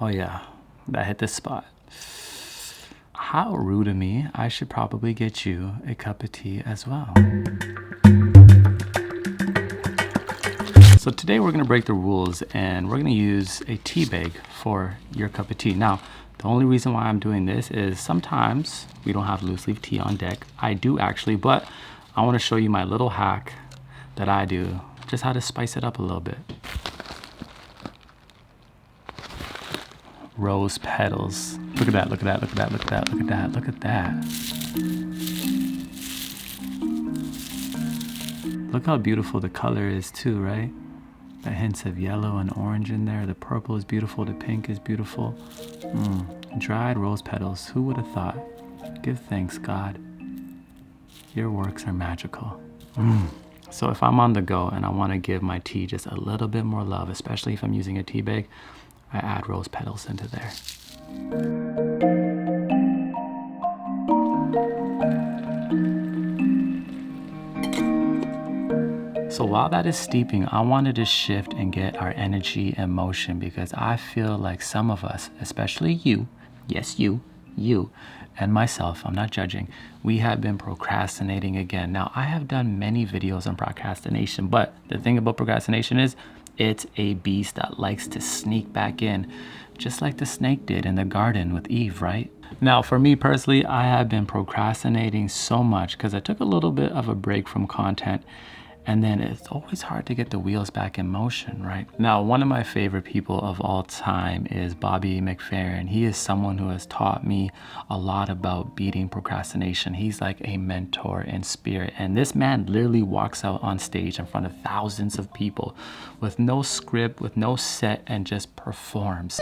Oh yeah, that hit the spot. How rude of me. I should probably get you a cup of tea as well. So today we're gonna break the rules and we're gonna use a tea bag for your cup of tea. Now, the only reason why I'm doing this is sometimes we don't have loose leaf tea on deck. I do actually, but I wanna show you my little hack that I do, just how to spice it up a little bit. Rose petals. Look at that, look at that, look at that, look at that, look at that, look at that. Look how beautiful the color is too, right? The hints of yellow and orange in there. The purple is beautiful, the pink is beautiful. Dried rose petals, who would have thought? Give thanks, God. Your works are magical. So if I'm on the go and I wanna give my tea just a little bit more love, especially if I'm using a tea bag, I add rose petals into there. So while that is steeping, I wanted to shift and get our energy in motion because I feel like some of us, especially you, yes, you, and myself, I'm not judging, we have been procrastinating again. Now, I have done many videos on procrastination, but the thing about procrastination is it's a beast that likes to sneak back in, just like the snake did in the garden with Eve, right? Now, for me personally, I have been procrastinating so much because I took a little bit of a break from content, and then it's always hard to get the wheels back in motion, right? Now, one of my favorite people of all time is Bobby McFerrin. He is someone who has taught me a lot about beating procrastination. He's like a mentor in spirit. And this man literally walks out on stage in front of thousands of people with no script, with no set, and just performs.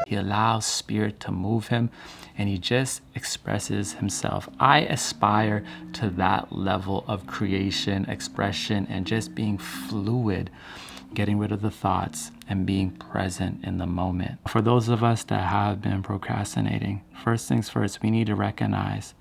He allows spirit to move him and he just expresses himself. I aspire to that level of creation, expression, and just being fluid, getting rid of the thoughts and being present in the moment. For those of us that have been procrastinating, first things first, we need to recognize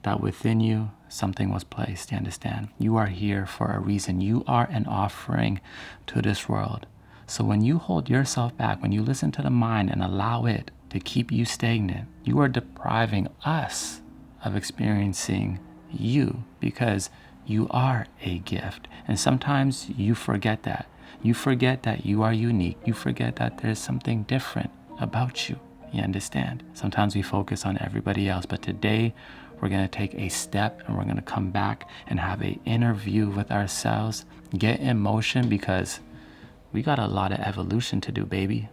that within you, something was placed, you understand? You are here for a reason. You are an offering to this world. So when you hold yourself back, when you listen to the mind and allow it to keep you stagnant, you are depriving us of experiencing you because you are a gift. And sometimes you forget that. You forget that you are unique. You forget that there's something different about you. You understand? Sometimes we focus on everybody else, but today we're gonna take a step and we're gonna come back and have an interview with ourselves, get in motion because we got a lot of evolution to do, baby.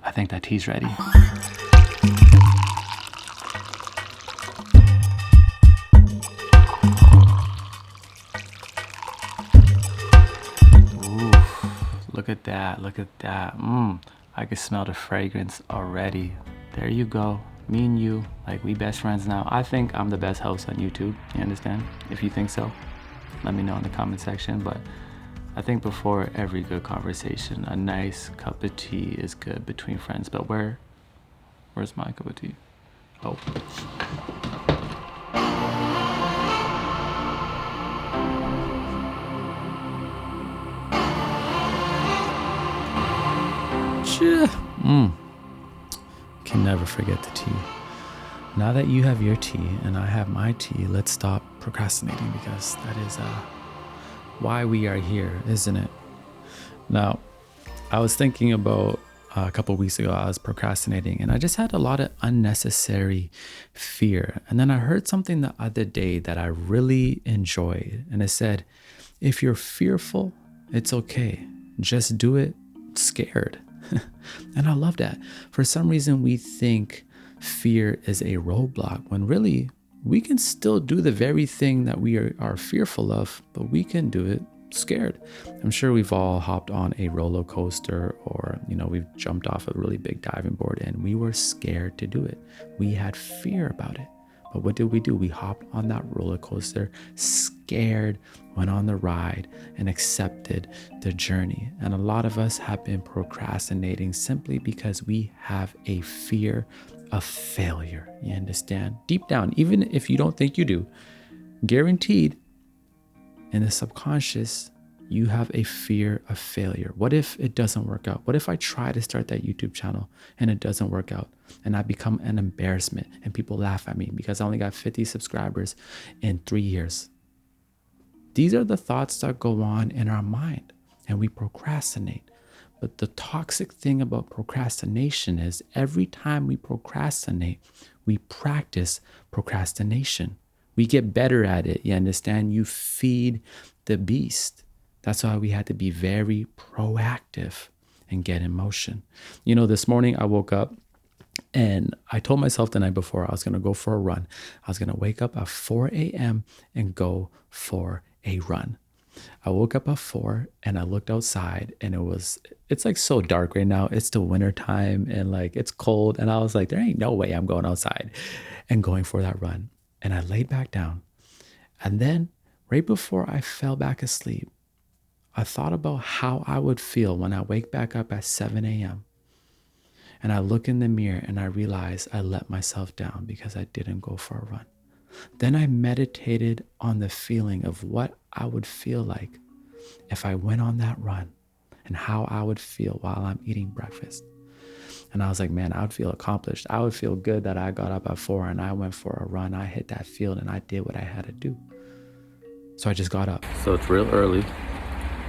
I think that tea's ready. Ooh, look at that, look at that. I can smell the fragrance already. There you go. Me and you, like we best friends now. I think I'm the best host on YouTube, you understand? If you think so, let me know in the comment section. But I think before every good conversation, a nice cup of tea is good between friends. But where's my cup of tea? Oh. Can never forget the tea. Now that you have your tea and I have my tea, let's stop procrastinating because that is why we are here, isn't it? Now, I was thinking about a couple of weeks ago, I was procrastinating and I just had a lot of unnecessary fear. And then I heard something the other day that I really enjoyed. And it said, if you're fearful, it's okay. Just do it scared. And I love that. For some reason, we think fear is a roadblock when really we can still do the very thing that we are fearful of, but we can do it scared. I'm sure we've all hopped on a roller coaster or, we've jumped off a really big diving board and we were scared to do it. We had fear about it, But what did we do? We hopped on that roller coaster, scared, went on the ride, and accepted the journey. And a lot of us have been procrastinating simply because we have a fear of failure. You understand? Deep down, even if you don't think you do, guaranteed in the subconscious, you have a fear of failure. What if it doesn't work out? What if I try to start that YouTube channel and it doesn't work out and I become an embarrassment and people laugh at me because I only got 50 subscribers in 3 years? These are the thoughts that go on in our mind and we procrastinate. But the toxic thing about procrastination is every time we procrastinate, we practice procrastination. We get better at it. You understand? You feed the beast. That's why we had to be very proactive and get in motion. You know, this morning I woke up and I told myself the night before I was going to go for a run. I was going to wake up at 4 a.m. and go for a run. I woke up at 4 and I looked outside and it's like so dark right now. It's the winter time and like it's cold. And I was like, there ain't no way I'm going outside and going for that run. And I laid back down. And then right before I fell back asleep, I thought about how I would feel when I wake back up at 7 a.m. And I look in the mirror and I realize I let myself down because I didn't go for a run. Then I meditated on the feeling of what I would feel like if I went on that run and how I would feel while I'm eating breakfast. And I was like, man, I would feel accomplished. I would feel good that I got up at 4 and I went for a run. I hit that field and I did what I had to do. So I just got up. So it's real early.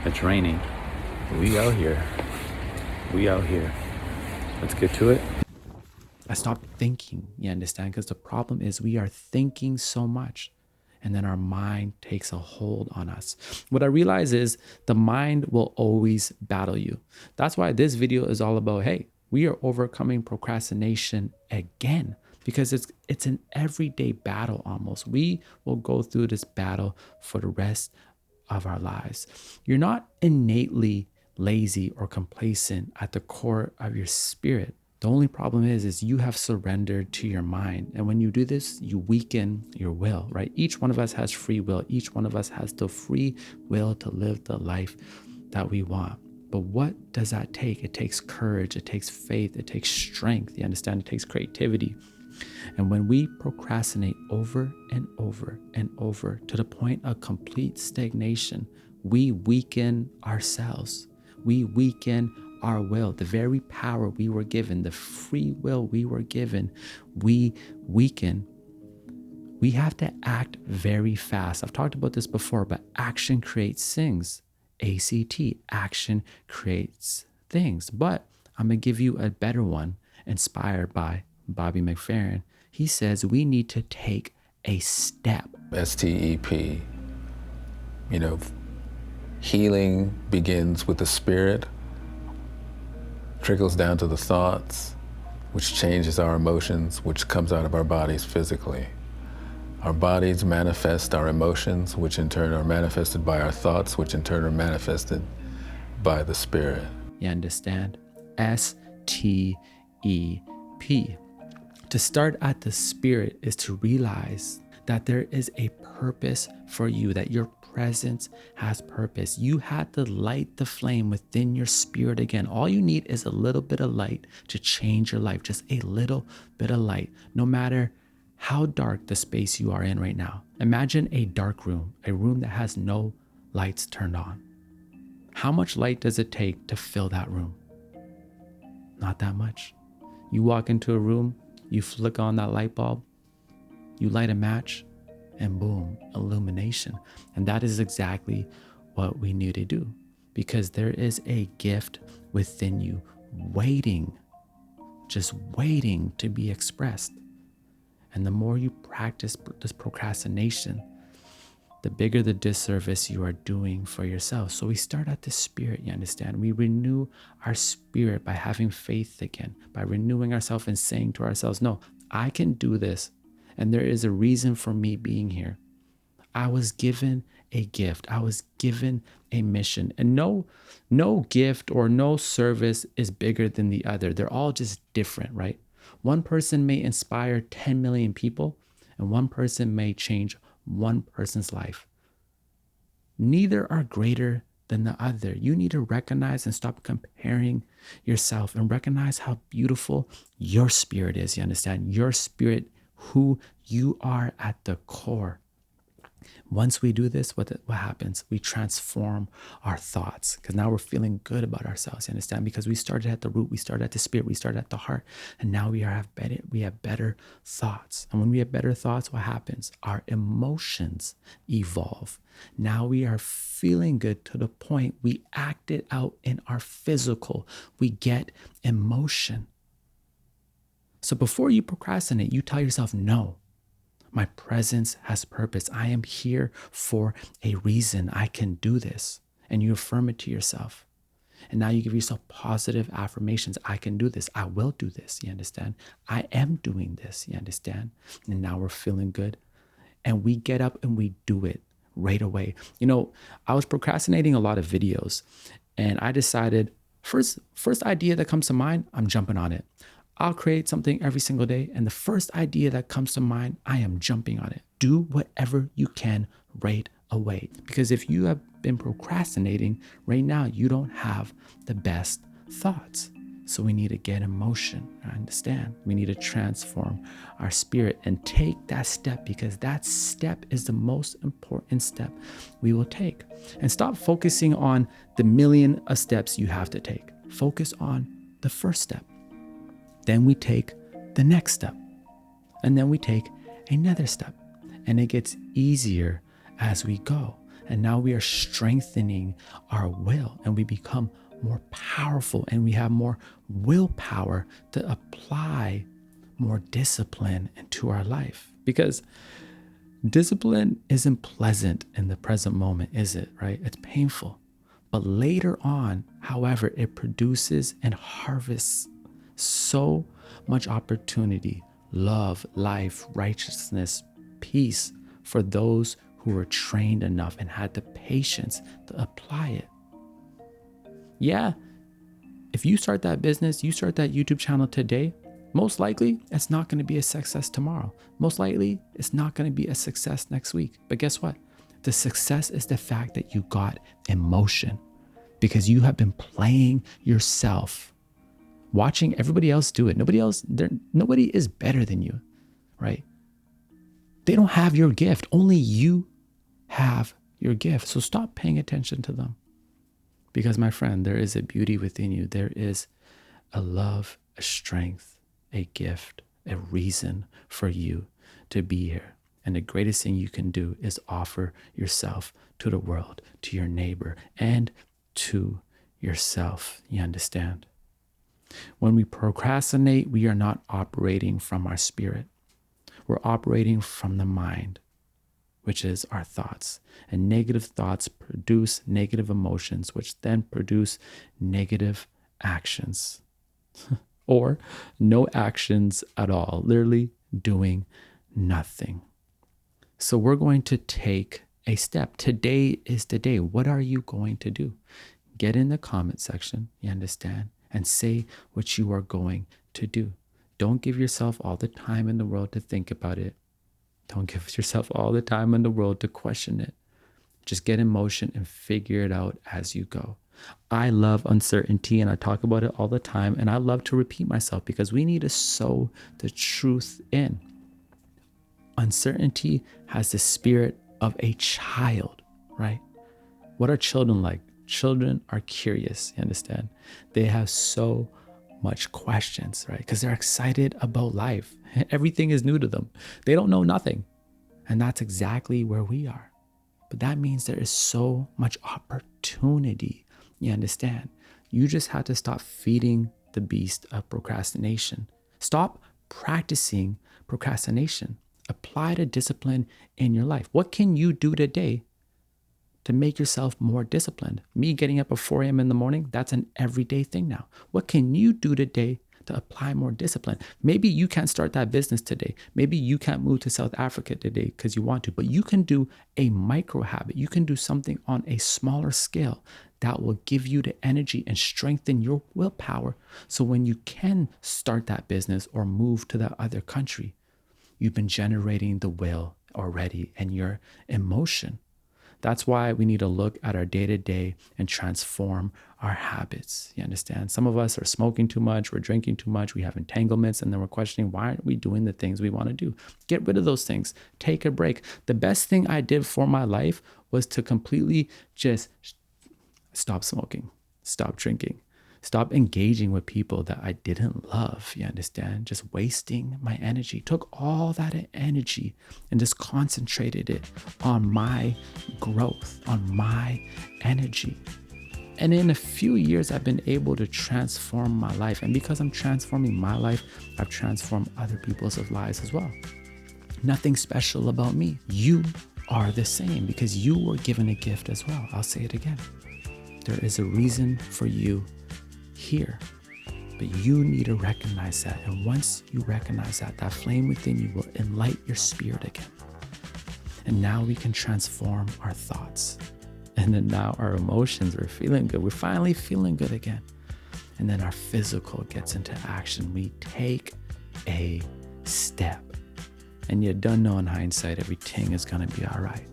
It's raining. We out here. Let's get to it. I stopped thinking, you understand? Because the problem is we are thinking so much and then our mind takes a hold on us. What I realize is the mind will always battle you. That's why this video is all about, hey, we are overcoming procrastination again because it's an everyday battle almost. We will go through this battle for the rest of our lives. You're not innately lazy or complacent at the core of your spirit. The only problem is you have surrendered to your mind. And when you do this, you weaken your will, right? Each one of us has free will. Each one of us has the free will to live the life that we want. But what does that take? It takes courage. It takes faith. It takes strength. You understand? It takes creativity. And when we procrastinate over and over and over to the point of complete stagnation, we weaken ourselves. We weaken our will, the very power we were given, the free will we were given, we weaken. We have to act very fast. I've talked about this before, but action creates things. ACT, action creates things. But I'm going to give you a better one inspired by Bobby McFerrin. He says we need to take a step. STEP, healing begins with the spirit, trickles down to the thoughts, which changes our emotions, which comes out of our bodies physically. Our bodies manifest our emotions, which in turn are manifested by our thoughts, which in turn are manifested by the spirit. You understand? STEP. To start at the spirit is to realize that there is a purpose for you, that your presence has purpose. You had to light the flame within your spirit again. All you need is a little bit of light to change your life, just a little bit of light, no matter how dark the space you are in right now. Imagine a dark room, a room that has no lights turned on. How much light does it take to fill that room? Not that much. You walk into a room, you flick on that light bulb, you light a match, and boom, illumination. And that is exactly what we need to do, because there is a gift within you waiting, just waiting to be expressed. And the more you practice this procrastination, the bigger the disservice you are doing for yourself. So we start at the spirit, you understand? We renew our spirit by having faith again, by renewing ourselves and saying to ourselves, no, I can do this. And there is a reason for me being here. I was given a gift. I was given a mission. And no gift or no service is bigger than the other. They're all just different, right? One person may inspire 10 million people. And one person may change one person's life. Neither are greater than the other. You need to recognize and stop comparing yourself and recognize how beautiful your spirit is. You understand? Your spirit, who you are at the core. Once we do this, what happens? We transform our thoughts, because now we're feeling good about ourselves. You understand? Because we started at the root, we started at the spirit, we started at the heart, and now we have better thoughts. And when we have better thoughts, what happens? Our emotions evolve. Now we are feeling good to the point we act it out in our physical. We get emotion. So before you procrastinate, you tell yourself, no. My presence has purpose. I am here for a reason. I can do this. And you affirm it to yourself. And now you give yourself positive affirmations. I can do this. I will do this. You understand? I am doing this. You understand? And now we're feeling good. And we get up and we do it right away. You know, I was procrastinating a lot of videos, and I decided first idea that comes to mind, I'm jumping on it. I'll create something every single day, and the first idea that comes to mind, I am jumping on it. Do whatever you can right away. Because if you have been procrastinating right now, you don't have the best thoughts. So we need to get in motion. I understand. We need to transform our spirit and take that step, because that step is the most important step we will take. And stop focusing on the million of steps you have to take. Focus on the first step. Then we take the next step, and then we take another step, and it gets easier as we go. And now we are strengthening our will, and we become more powerful, and we have more willpower to apply more discipline into our life. Because discipline isn't pleasant in the present moment, is it? Right? It's painful. But later on, however, it produces and harvests so much opportunity, love, life, righteousness, peace for those who were trained enough and had the patience to apply it. Yeah, if you start that business, you start that YouTube channel today, most likely it's not going to be a success tomorrow. Most likely it's not going to be a success next week. But guess what? The success is the fact that you got emotion, because you have been playing yourself, watching everybody else do it. Nobody is better than you, right? They don't have your gift. Only you have your gift. So stop paying attention to them. Because, my friend, there is a beauty within you. There is a love, a strength, a gift, a reason for you to be here. And the greatest thing you can do is offer yourself to the world, to your neighbor, and to yourself. You understand? When we procrastinate, we are not operating from our spirit. We're operating from the mind, which is our thoughts. And negative thoughts produce negative emotions, which then produce negative actions. Or no actions at all, literally doing nothing. So we're going to take a step. Today is the day. What are you going to do? Get in the comment section, you understand, and say what you are going to do. Don't give yourself all the time in the world to think about it. Don't give yourself all the time in the world to question it. Just get in motion and figure it out as you go. I love uncertainty, and I talk about it all the time, and I love to repeat myself because we need to sow the truth in. Uncertainty has the spirit of a child, right? What are children like? Children are curious, you understand? They have so much questions, right? Because they're excited about life. Everything is new to them. They don't know nothing. And that's exactly where we are. But that means there is so much opportunity, you understand? You just have to stop feeding the beast of procrastination. Stop practicing procrastination. Apply the discipline in your life. What can you do today to make yourself more disciplined? Me getting up at 4 a.m. in the morning, that's an everyday thing now. What can you do today to apply more discipline? Maybe you can't start that business today. Maybe you can't move to South Africa today because you want to, but you can do a micro habit. You can do something on a smaller scale that will give you the energy and strengthen your willpower. So when you can start that business or move to that other country, you've been generating the will already and your emotion. That's why we need to look at our day-to-day and transform our habits. You understand? Some of us are smoking too much, we're drinking too much, we have entanglements, and then we're questioning, why aren't we doing the things we want to do? Get rid of those things. Take a break. The best thing I did for my life was to completely just stop smoking, stop drinking, stop engaging with people that I didn't love, you understand? Just wasting my energy. Took all that energy and just concentrated it on my growth, on my energy. And in a few years, I've been able to transform my life. And because I'm transforming my life, I've transformed other people's lives as well. Nothing special about me. You are the same because you were given a gift as well. I'll say it again. There is a reason for you here, but you need to recognize that. And once you recognize that, that flame within you will enlighten your spirit again. And now we can transform our thoughts. And then now our emotions, we're feeling good. We're finally feeling good again. And then our physical gets into action. We take a step. And you don't know in hindsight, everything is going to be all right.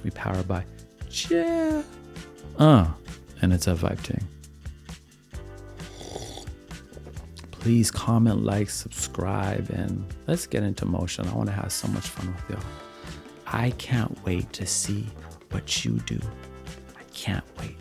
We power by, yeah. And it's a vibe thing. Please comment, like, subscribe, and let's get into motion. I want to have so much fun with y'all. I can't wait to see what you do. I can't wait.